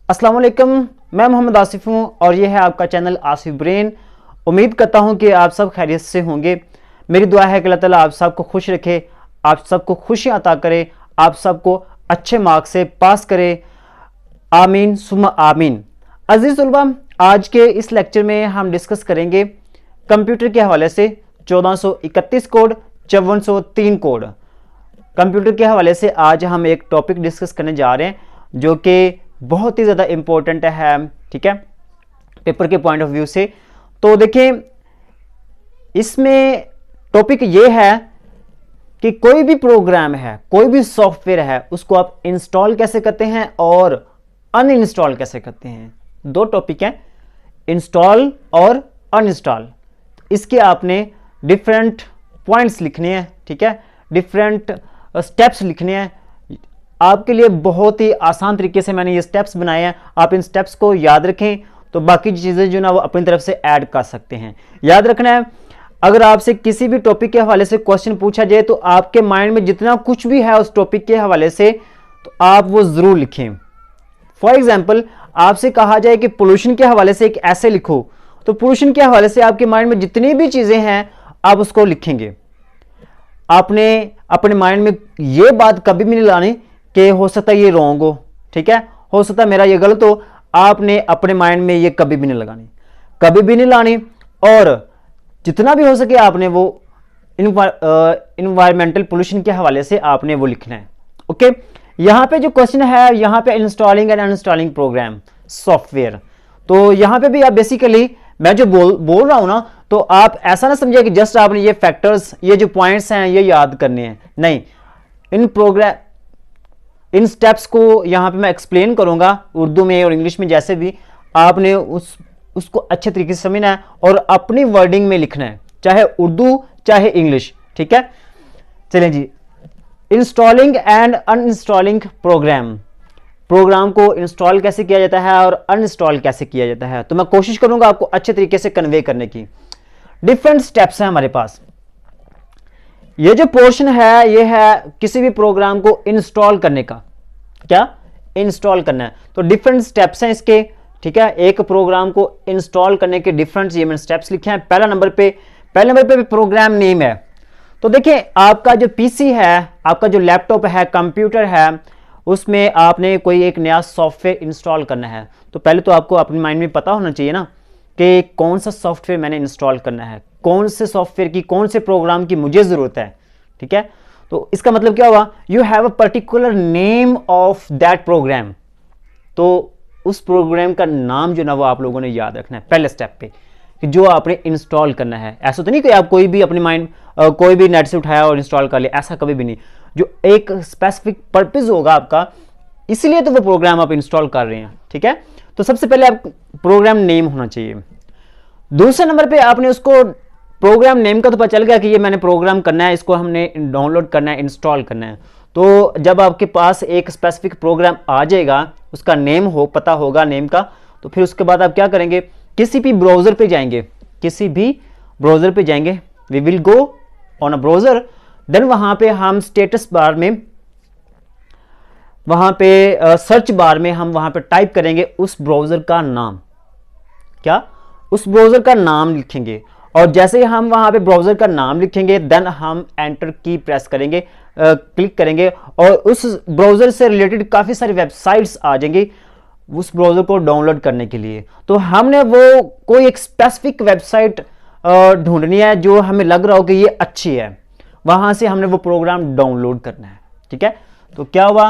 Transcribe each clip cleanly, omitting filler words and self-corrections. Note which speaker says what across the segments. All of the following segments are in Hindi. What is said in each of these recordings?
Speaker 1: अस्सलाम वालेकुम, मैं मोहम्मद आसिफ हूँ और ये है आपका चैनल आसिफ ब्रेन। उम्मीद करता हूँ कि आप सब खैरियत से होंगे। मेरी दुआ है कि अल्लाह ताला आप सबको खुश रखे, आप सबको खुशियाँ अता करे, आप सबको अच्छे मार्क्स से पास करे। आमीन सुम्मा आमीन। अजीज़ तलबा, आज के इस लेक्चर में हम डिस्कस करेंगे कंप्यूटर के हवाले से 1431 कोड, 5403 कोड। कंप्यूटर के हवाले से आज हम एक टॉपिक डिस्कस करने जा रहे हैं जो कि बहुत ही ज़्यादा इम्पोर्टेंट है, ठीक है, पेपर के पॉइंट ऑफ व्यू से। तो देखें, इसमें टॉपिक ये है कि कोई भी प्रोग्राम है, कोई भी सॉफ्टवेयर है, उसको आप इंस्टॉल कैसे करते हैं और अनइंस्टॉल कैसे करते हैं। दो टॉपिक हैं, इंस्टॉल और अनइंस्टॉल। इसके आपने डिफरेंट पॉइंट्स लिखने हैं, ठीक है, डिफरेंट स्टेप्स लिखने हैं। आपके लिए बहुत ही आसान तरीके से मैंने ये स्टेप्स बनाए हैं। आप इन स्टेप्स को याद रखें तो बाकी चीज़ें जो ना वो अपनी तरफ से ऐड कर सकते हैं। याद रखना है, अगर आपसे किसी भी टॉपिक के हवाले से क्वेश्चन पूछा जाए तो आपके माइंड में जितना कुछ भी है उस टॉपिक के हवाले से तो आप वो ज़रूर लिखें। फॉर एग्जाम्पल, आपसे कहा जाए कि पोल्यूशन के हवाले से एक ऐसे लिखो, तो पोल्यूशन के हवाले से आपके माइंड में जितनी भी चीज़ें हैं आप उसको लिखेंगे। आपने अपने माइंड में ये बात कभी भी नहीं लानी कि हो सकता है ये रॉन्ग हो, ठीक है, हो सकता है मेरा ये गलत हो। आपने अपने माइंड में ये कभी भी नहीं लगानी, कभी भी नहीं लानी। और जितना भी हो सके आपने वो इन्वायरमेंटल पोल्यूशन के हवाले से आपने वो लिखना है। ओके, यहाँ पे जो क्वेश्चन है, यहाँ पे इंस्टॉलिंग एंड अनइंस्टॉलिंग प्रोग्राम सॉफ्टवेयर, तो यहाँ पे भी आप बेसिकली मैं जो बोल रहा हूँ ना, तो आप ऐसा ना समझिए कि जस्ट आपने ये फैक्टर्स, ये जो पॉइंट्स हैं ये याद करने हैं, नहीं। इन स्टेप्स को यहाँ पे मैं एक्सप्लेन करूंगा उर्दू में और इंग्लिश में, जैसे भी आपने उसको अच्छे तरीके से समझना है और अपनी वर्डिंग में लिखना है, चाहे उर्दू चाहे इंग्लिश, ठीक है। चलें जी, इंस्टॉलिंग एंड अनइंस्टॉलिंग प्रोग्राम को इंस्टॉल कैसे किया जाता है और अनइंस्टॉल कैसे किया जाता है, तो मैं कोशिश करूंगा आपको अच्छे तरीके से कन्वे करने की। डिफरेंट स्टेप्स हैं हमारे पास। ये जो पोर्शन है ये है किसी भी प्रोग्राम को इंस्टॉल करने का। क्या इंस्टॉल करना है, तो डिफरेंट स्टेप्स हैं इसके, ठीक है। एक प्रोग्राम को इंस्टॉल करने के डिफरेंट ये मैंने स्टेप्स लिखे हैं। पहले नंबर पे प्रोग्राम नेम है। तो देखिए, आपका जो पीसी है, आपका जो लैपटॉप है, कंप्यूटर है, उसमें आपने कोई एक नया सॉफ्टवेयर इंस्टॉल करना है, तो पहले तो आपको अपने माइंड में पता होना चाहिए ना कि कौन सा सॉफ्टवेयर मैंने इंस्टॉल करना है, कौन से सॉफ्टवेयर की, कौन से प्रोग्राम की मुझे ज़रूरत है, ठीक है। तो इसका मतलब क्या हुआ, you have a particular name of that program. तो उस प्रोग्राम का नाम जो ना वो आप लोगों ने याद रखना है पहले स्टेप पे, कि जो आपने इंस्टॉल करना है। ऐसा तो नहीं कि आप कोई भी अपने माइंड कोई भी नेट से उठाया और इंस्टॉल कर लिया, ऐसा कभी भी नहीं। जो एक स्पेसिफिक पर्पस होगा आपका, इसलिए तो वो प्रोग्राम आप इंस्टॉल कर रहे हैं, ठीक है। तो सबसे पहले आप प्रोग्राम नेम होना चाहिए। दूसरे नंबर पे आपने उसको प्रोग्राम नेम का तो पता चल गया कि ये मैंने प्रोग्राम करना है, इसको हमने डाउनलोड करना है, इंस्टॉल करना है। तो जब आपके पास एक स्पेसिफिक प्रोग्राम आ जाएगा, उसका नेम हो, पता होगा नेम का, तो फिर उसके बाद आप क्या करेंगे, किसी भी ब्राउजर पे जाएंगे, किसी भी ब्राउजर पे जाएंगे, we will go on a browser, then वहां पे हम स्टेटस बार में, वहां पे सर्च बार में हम वहां पे टाइप करेंगे उस ब्राउजर का नाम। क्या, उस ब्राउजर का नाम लिखेंगे, और जैसे ही हम वहां पे ब्राउजर का नाम लिखेंगे, देन हम एंटर की प्रेस करेंगे, क्लिक करेंगे, और उस ब्राउजर से रिलेटेड काफी सारी वेबसाइट्स आ जाएंगी उस ब्राउजर को डाउनलोड करने के लिए। तो हमने वो कोई एक स्पेसिफिक वेबसाइट ढूंढनी है जो हमें लग रहा हो कि ये अच्छी है, वहां से हमने वो प्रोग्राम डाउनलोड करना है, ठीक है। तो क्या हुआ,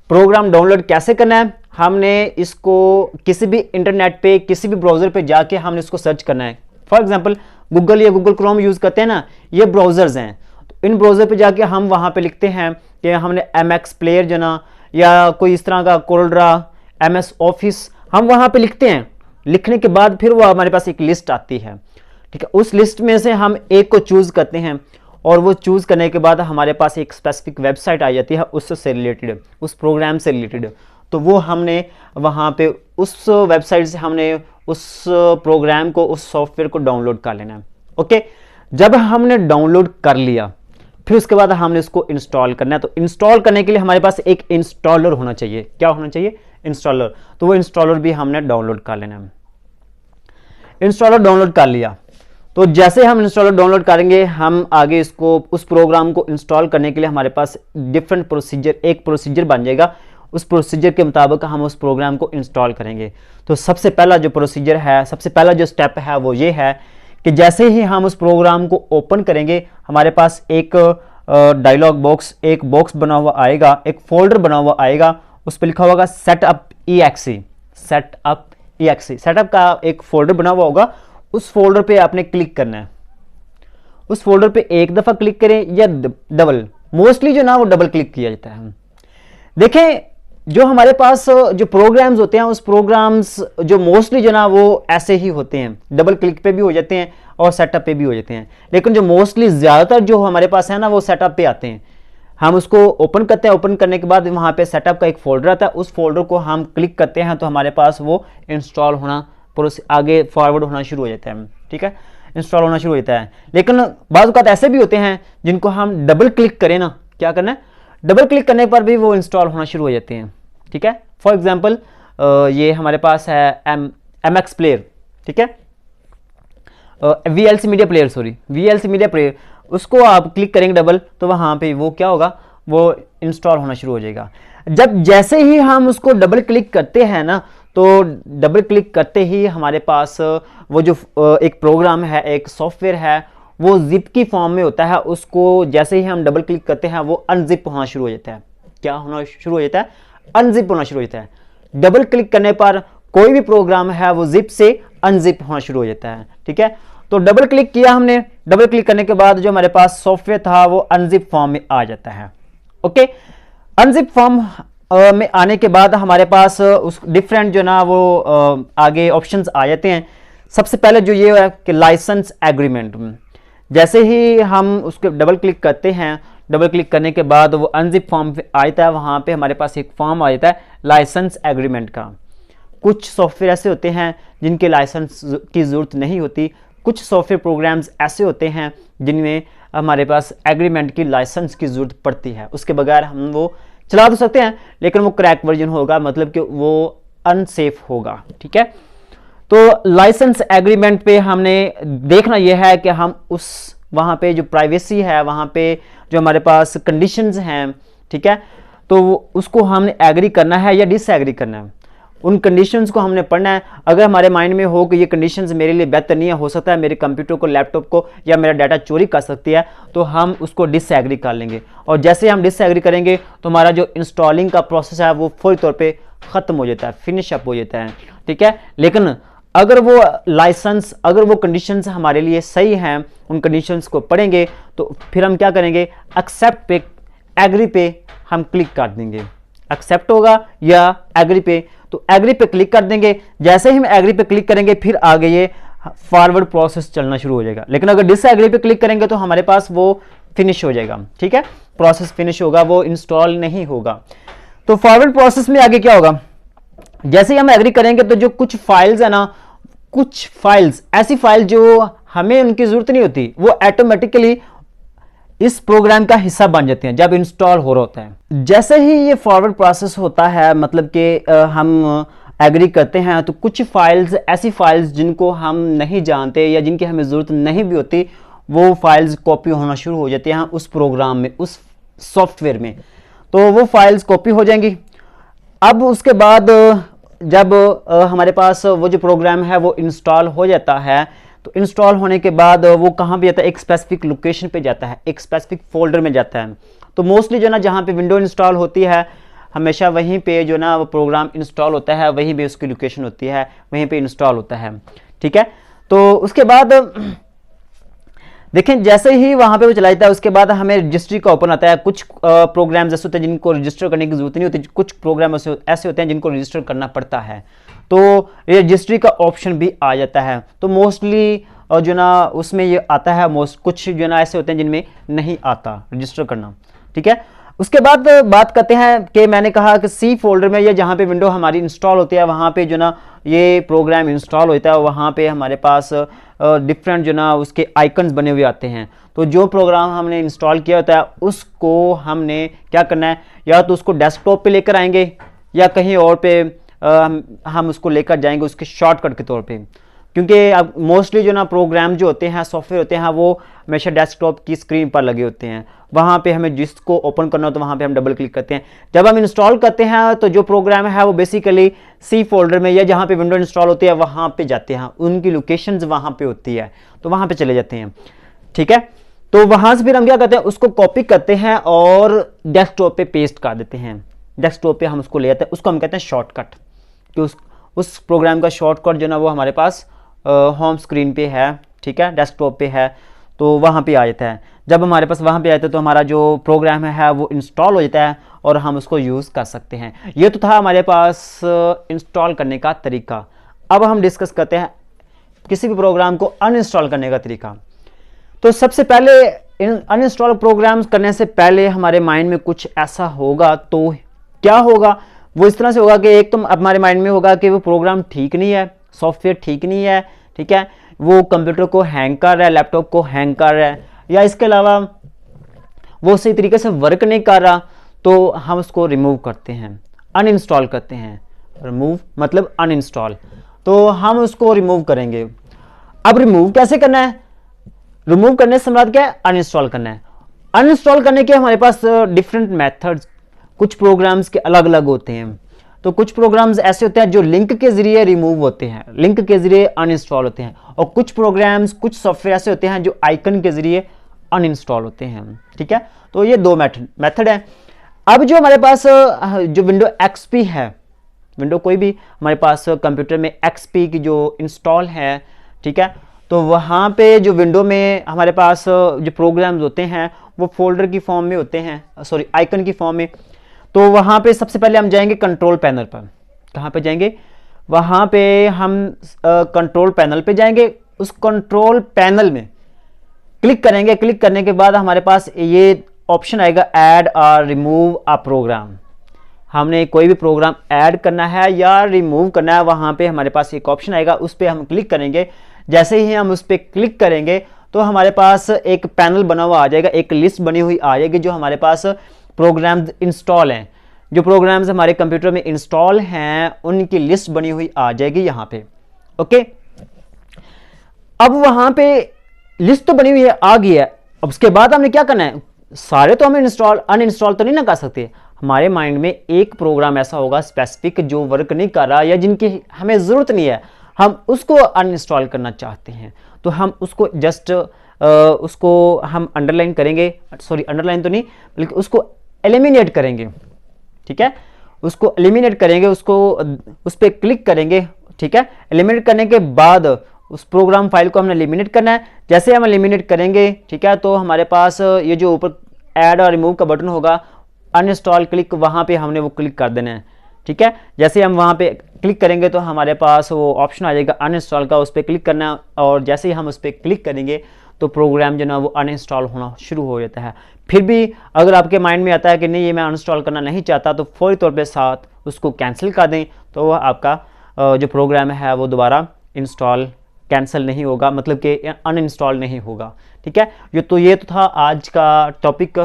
Speaker 1: प्रोग्राम डाउनलोड कैसे करना है, हमने इसको किसी भी इंटरनेट पे, किसी भी ब्राउजर पे जाके हमने इसको सर्च करना है। फॉर एग्जांपल, गूगल या गूगल क्रोम यूज करते हैं ना, ये ब्राउजर्स हैं। तो इन ब्राउजर पे जाके हम वहां पे लिखते हैं कि हमने MX प्लेयर जो ना, या कोई इस तरह का कोल्ड्रा, MS ऑफिस, हम वहां पे लिखते हैं। लिखने के बाद फिर वो हमारे पास एक लिस्ट आती है, ठीक है। उस लिस्ट में से हम एक को चूज करते हैं, और वो चूज करने के बाद हमारे पास एक स्पेसिफिक वेबसाइट आ जाती है उससे रिलेटेड, उस प्रोग्राम से रिलेटेड। तो वो हमने वहाँ पे उस वेबसाइट से हमने उस प्रोग्राम को, उस सॉफ्टवेयर को डाउनलोड कर लेना है। ओके, जब हमने डाउनलोड कर लिया, फिर उसके बाद हमने उसको इंस्टॉल करना है। तो इंस्टॉल करने के लिए हमारे पास एक इंस्टॉलर होना चाहिए। क्या होना चाहिए? इंस्टॉलर। तो वो इंस्टॉलर भी हमने डाउनलोड कर लेना है। इंस्टॉलर डाउनलोड कर लिया, तो जैसे हम इंस्टॉलर डाउनलोड करेंगे, हम आगे इसको उस प्रोग्राम को इंस्टॉल करने के लिए हमारे पास डिफरेंट प्रोसीजर, एक प्रोसीजर बन जाएगा। उस प्रोसीजर के मुताबिक हम उस प्रोग्राम को इंस्टॉल करेंगे। तो सबसे पहला जो प्रोसीजर है, सबसे पहला जो स्टेप है वो ये है कि जैसे ही हम उस प्रोग्राम को ओपन करेंगे, हमारे पास एक डायलॉग बॉक्स, एक बॉक्स बना हुआ आएगा, एक फोल्डर बना हुआ आएगा, उस पर लिखा होगा setup EXE। Setup EXE, setup का एक फोल्डर बना हुआ होगा, उस फोल्डर पे आपने क्लिक करना है। उस फोल्डर पे एक दफा क्लिक करें या डबल, मोस्टली जो ना वो डबल क्लिक किया जाता है। देखें, जो हमारे पास जो प्रोग्राम्स होते हैं, उस प्रोग्राम्स जो मोस्टली जो ना वो ऐसे ही होते हैं, डबल क्लिक पे भी हो जाते हैं और सेटअप पे भी हो जाते हैं। लेकिन जो मोस्टली ज़्यादातर जो हमारे पास है ना, वो सेटअप पे आते हैं। हम उसको ओपन करते हैं, ओपन करने के बाद वहाँ पे सेटअप का एक फोल्डर आता है, उस फोल्डर को हम क्लिक करते हैं तो हमारे पास वो इंस्टॉल होना, आगे फॉरवर्ड होना शुरू हो जाता है। ठीक है, इंस्टॉल होना शुरू हो जाता है। लेकिन बाज़ औक़ात ऐसे भी होते हैं जिनको हम डबल क्लिक करें ना, क्या करना है, डबल क्लिक करने पर भी वो इंस्टॉल होना शुरू हो जाते हैं। ठीक है, फॉर एग्जांपल ये हमारे पास है MX प्लेयर, ठीक है, VLC media player, sorry VLC media player, उसको आप क्लिक करेंगे डबल, तो वहाँ पे वो क्या होगा, वो इंस्टॉल होना शुरू हो जाएगा। जब जैसे ही हम उसको डबल क्लिक करते हैं ना, तो डबल क्लिक करते ही हमारे पास वो जो एक प्रोग्राम है, एक सॉफ्टवेयर है, वो जिप की फॉर्म में होता है। उसको जैसे ही हम डबल क्लिक करते हैं वो अनजिप होना शुरू हो जाता है। क्या होना शुरू हो जाता है? अनजिप होना शुरू हो जाता है। डबल क्लिक करने पर कोई भी प्रोग्राम है वो जिप से अनजिप होना शुरू हो जाता है। ठीक है, तो डबल क्लिक किया हमने, डबल क्लिक करने के बाद जो हमारे पास सॉफ्टवेयर था वो अनजिप फॉर्म में आ जाता है। ओके, अनजिप फॉर्म में आने के बाद हमारे पास उस डिफरेंट जो ना वो आगे ऑप्शंस आ जाते हैं। सबसे पहले जो ये है कि लाइसेंस एग्रीमेंट, जैसे ही हम उसको डबल क्लिक करते हैं, डबल क्लिक करने के बाद वो अनजिप फॉर्म पे आता है, वहाँ पे हमारे पास एक फॉर्म आ जाता है लाइसेंस एग्रीमेंट का। कुछ सॉफ्टवेयर ऐसे होते हैं जिनके लाइसेंस की ज़रूरत नहीं होती, कुछ सॉफ्टवेयर प्रोग्राम्स ऐसे होते हैं जिनमें हमारे पास एग्रीमेंट की लाइसेंस की ज़रूरत पड़ती है। उसके बगैर हम वो चला तो सकते हैं, लेकिन वो क्रैक वर्जन होगा, मतलब कि वो अनसेफ होगा। ठीक है, तो लाइसेंस एग्रीमेंट पे हमने देखना यह है कि हम उस वहाँ पे जो प्राइवेसी है, वहाँ पे जो हमारे पास कंडीशंस हैं, ठीक है, तो उसको हमने एग्री करना है या डिसएग्री करना है। उन कंडीशंस को हमने पढ़ना है। अगर हमारे माइंड में हो कि ये कंडीशंस मेरे लिए बेहतर नहीं है, हो सकता है मेरे कंप्यूटर को, लैपटॉप को या मेरा डाटा चोरी कर सकती है, तो हम उसको डिसएग्री कर लेंगे। और जैसे हम डिसएग्री करेंगे तो हमारा जो इंस्टॉलिंग का प्रोसेस है वो फौरी तौर पे ख़त्म हो जाता है, फिनिश अप हो जाता है। ठीक है, लेकिन अगर वो लाइसेंस, अगर वो कंडीशंस हमारे लिए सही हैं, उन कंडीशंस को पढ़ेंगे, तो फिर हम क्या करेंगे, एक्सेप्ट पे, एग्री पे हम क्लिक कर देंगे। एक्सेप्ट होगा या एग्री पे, तो एग्री पे क्लिक कर देंगे। जैसे ही हम एग्री पे क्लिक करेंगे फिर आगे ये फॉरवर्ड प्रोसेस चलना शुरू हो जाएगा। लेकिन अगर डिसएग्री पे क्लिक करेंगे तो हमारे पास वो फिनिश हो जाएगा। ठीक है, प्रोसेस फिनिश होगा, वो इंस्टॉल नहीं होगा। तो फॉरवर्ड प्रोसेस में आगे क्या होगा, जैसे ही हम एग्री करेंगे तो जो कुछ फाइल्स है ना, कुछ फाइल्स, ऐसी फाइल जो हमें उनकी जरूरत नहीं होती, वो ऑटोमेटिकली इस प्रोग्राम का हिस्सा बन जाते हैं जब इंस्टॉल हो रहा होता है। जैसे ही ये फॉरवर्ड प्रोसेस होता है, मतलब कि हम एग्री करते हैं, तो कुछ फाइल्स, ऐसी फाइल्स जिनको हम नहीं जानते या जिनकी हमें ज़रूरत नहीं भी होती, वो फाइल्स कॉपी होना शुरू हो जाती हैं उस प्रोग्राम में, उस सॉफ्टवेयर में। तो वो फाइल्स कॉपी हो जाएंगी। अब उसके बाद जब हमारे पास वो जो प्रोग्राम है वो इंस्टॉल हो जाता है, तो इंस्टॉल होने के बाद वो कहाँ पे जाता है, एक स्पेसिफिक लोकेशन पे जाता है, एक स्पेसिफिक फोल्डर में जाता है। तो मोस्टली जो ना जहाँ पे विंडो इंस्टॉल होती है, हमेशा वहीं पे जो ना वो प्रोग्राम इंस्टॉल होता है, वहीं पे उसकी लोकेशन होती है, वहीं पे इंस्टॉल होता है। ठीक है, तो उसके बाद देखें, जैसे ही वहाँ पे वो चला जाता है, उसके बाद हमें रजिस्ट्री का ओपन आता है। कुछ प्रोग्राम्स ऐसे होते हैं जिनको रजिस्टर करने की जरूरत नहीं होती, कुछ प्रोग्राम ऐसे होते हैं जिनको रजिस्टर करना पड़ता है, तो ये रजिस्ट्री का ऑप्शन भी आ जाता है। तो मोस्टली जो ना उसमें ये आता है, कुछ जो ना ऐसे होते हैं जिनमें नहीं आता रजिस्टर करना। ठीक है, उसके बाद बात करते हैं कि मैंने कहा कि सी फोल्डर में या जहाँ पे विंडो हमारी इंस्टॉल होती है वहाँ पे जो ना ये प्रोग्राम इंस्टॉल होता है, वहाँ पे हमारे पास डिफरेंट जो ना उसके आइकन्स बने हुए आते हैं। तो जो प्रोग्राम हमने इंस्टॉल किया होता है उसको हमने क्या करना है, या तो उसको डेस्कटॉप पे लेकर आएंगे या कहीं और पे हम उसको लेकर जाएंगे उसके शॉर्टकट के तौर पे, क्योंकि अब मोस्टली जो ना प्रोग्राम जो होते हैं, सॉफ्टवेयर होते हैं, वो हमेशा डेस्कटॉप की स्क्रीन पर लगे होते हैं। वहाँ पे हमें जिसको ओपन करना हो तो वहाँ पे हम डबल क्लिक करते हैं। जब हम इंस्टॉल करते हैं तो जो प्रोग्राम है वो बेसिकली सी फोल्डर में या जहाँ पे विंडो इंस्टॉल होती है वहाँ पे जाते हैं, उनकी लोकेशंस वहाँ पे होती है, तो वहाँ पे चले जाते हैं। ठीक है, तो वहाँ से फिर हम क्या करते हैं, उसको कॉपी करते हैं और डेस्कटॉप पे पेस्ट कर देते हैं। डेस्कटॉप पे हम उसको ले जाते हैं, उसको हम कहते हैं शॉर्टकट, कि उस प्रोग्राम का शॉर्टकट जो ना वो हमारे पास होम स्क्रीन पे है, ठीक है, डेस्कटॉप पे है, तो वहाँ पे आ जाता है। जब हमारे पास वहाँ पे आता है तो हमारा जो प्रोग्राम है वो इंस्टॉल हो जाता है और हम उसको यूज़ कर सकते हैं। ये तो था हमारे पास इंस्टॉल करने का तरीका। अब हम डिस्कस करते हैं किसी भी प्रोग्राम को अनइंस्टॉल करने का तरीका। तो सबसे पहले अनइंस्टॉल प्रोग्राम्स करने से पहले हमारे माइंड में कुछ ऐसा होगा, तो क्या होगा, वो इस तरह से होगा कि एक तो हमारे माइंड में होगा कि वो प्रोग्राम ठीक नहीं है, सॉफ्टवेयर ठीक नहीं है, ठीक है, वो कंप्यूटर को हैंग कर रहा है, लैपटॉप को हैंग कर रहा है, या इसके अलावा वो सही तरीके से वर्क नहीं कर रहा, तो हम उसको रिमूव करते हैं, अनइंस्टॉल करते हैं। रिमूव मतलब अनइंस्टॉल, तो हम उसको रिमूव करेंगे। अब रिमूव कैसे करना है, रिमूव करने से मतलब क्या है, अनइंस्टॉल करना है। अनइंस्टॉल करने के हमारे पास डिफरेंट मेथड्स, कुछ प्रोग्राम्स के अलग अलग होते हैं। तो कुछ प्रोग्राम्स ऐसे होते हैं जो लिंक के जरिए रिमूव होते हैं, लिंक के जरिए अनइंस्टॉल होते हैं, और कुछ प्रोग्राम्स, कुछ सॉफ्टवेयर ऐसे होते हैं जो आइकन के जरिए अनइंस्टॉल होते हैं। ठीक है, तो ये दो मेथड है। अब जो हमारे पास जो विंडो एक्सपी है, विंडो कोई भी हमारे पास कंप्यूटर में एक्सपी की जो इंस्टॉल है, ठीक है, तो वहाँ पे जो विंडो में हमारे पास जो प्रोग्राम्स होते हैं वो फोल्डर की फॉर्म में होते हैं, सॉरी आइकन की फॉर्म में। तो वहाँ पे सबसे पहले हम जाएंगे कंट्रोल पैनल पर। कहाँ पे जाएंगे, वहाँ पे हम कंट्रोल पैनल पे जाएंगे। उस कंट्रोल पैनल में क्लिक करेंगे। क्लिक करने के बाद हमारे पास ये ऑप्शन आएगा ऐड और रिमूव अ प्रोग्राम। हमने कोई भी प्रोग्राम ऐड करना है या रिमूव करना है, वहाँ पे हमारे पास एक ऑप्शन आएगा, उस पर हम क्लिक करेंगे। जैसे ही हम उस पर क्लिक करेंगे तो हमारे पास एक पैनल बना हुआ आ जाएगा, एक लिस्ट बनी हुई आ जाएगी जो हमारे पास प्रोग्राम्स इंस्टॉल हैं, जो प्रोग्राम्स हमारे कंप्यूटर में इंस्टॉल हैं उनकी लिस्ट बनी हुई आ जाएगी यहाँ पे। ओके, अब वहाँ पे लिस्ट तो बनी हुई है, आ गई है। अब उसके बाद हमने क्या करना है, सारे तो हमें अनइंस्टॉल तो नहीं ना कर सकते। हमारे माइंड में एक प्रोग्राम ऐसा होगा स्पेसिफिक जो वर्क नहीं कर रहा या जिनकी हमें ज़रूरत नहीं है, हम उसको अनइंस्टॉल करना चाहते हैं, तो हम उसको जस्ट उसको हम अंडरलाइन करेंगे, सॉरी अंडरलाइन तो नहीं बल्कि उसको एलिमिनेट करेंगे। ठीक है, उसको एलिमिनेट करेंगे, उसको उस पर क्लिक करेंगे। ठीक है, एलिमिनेट करने के बाद उस प्रोग्राम फाइल को हमने एलिमिनेट करना है। जैसे हम एलिमिनेट करेंगे, ठीक है, तो हमारे पास ये जो ऊपर ऐड और रिमूव का बटन होगा, अनइंस्टॉल क्लिक, वहाँ पे हमने वो क्लिक कर देना है। ठीक है, जैसे हम वहाँ पे क्लिक करेंगे तो हमारे पास वो ऑप्शन आ जाएगा अनइंस्टॉल का, उस पर क्लिक करना है, और जैसे ही हम उस पर क्लिक करेंगे तो प्रोग्राम जो ना वो अनइंस्टॉल होना शुरू हो जाता है। फिर भी अगर आपके माइंड में आता है कि नहीं ये मैं अनइंस्टॉल करना नहीं चाहता, तो फौरी तौर पे साथ उसको कैंसिल कर दें, तो वह आपका जो प्रोग्राम है वो दोबारा इंस्टॉल कैंसिल नहीं होगा, मतलब कि अनइंस्टॉल नहीं होगा। ठीक है, ये तो था आज का टॉपिक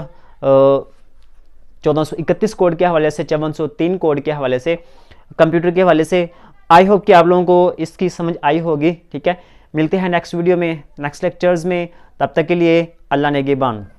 Speaker 1: 1431 कोड के हवाले से, 5403 कोड के हवाले से, कंप्यूटर के हवाले से। आई होप कि आप लोगों को इसकी समझ आई होगी। ठीक है, मिलते हैं नेक्स्ट वीडियो में, नेक्स्ट लेक्चर्स में, तब तक के लिए अल्लाह नेगेबान।